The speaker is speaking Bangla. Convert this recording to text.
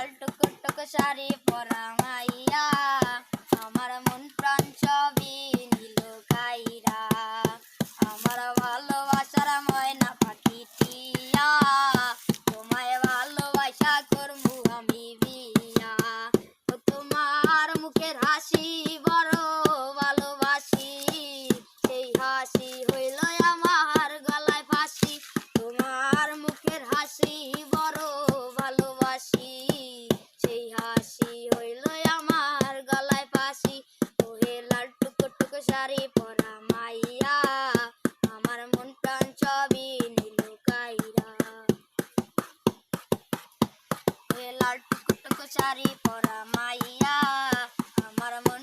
লাল টুকটুক শাড়ি পরা মাইয়া আমার মন প্রাণ সবই নিল কাইরা আমার ভালোবাসার ময়না পাখি টিয়া তোমায় ভালোবাসা করমু আমি বিয়া ও তোমার মুখের হাসি বড় ভালোবাসি সেই হাসি হইল আমার গলায় ফাঁসি তোমার মুখের হাসি বড় ভালোবাসি সেই হাসি হইল আমার গলায় ফাঁসি ওহে লাল টুকটুক শাড়ি পরা মাইয়া আমার মন প্রাণ সবই নিল কাইরা ওহে লাল টুকটুক শাড়ি পরা মাইয়া আমার মন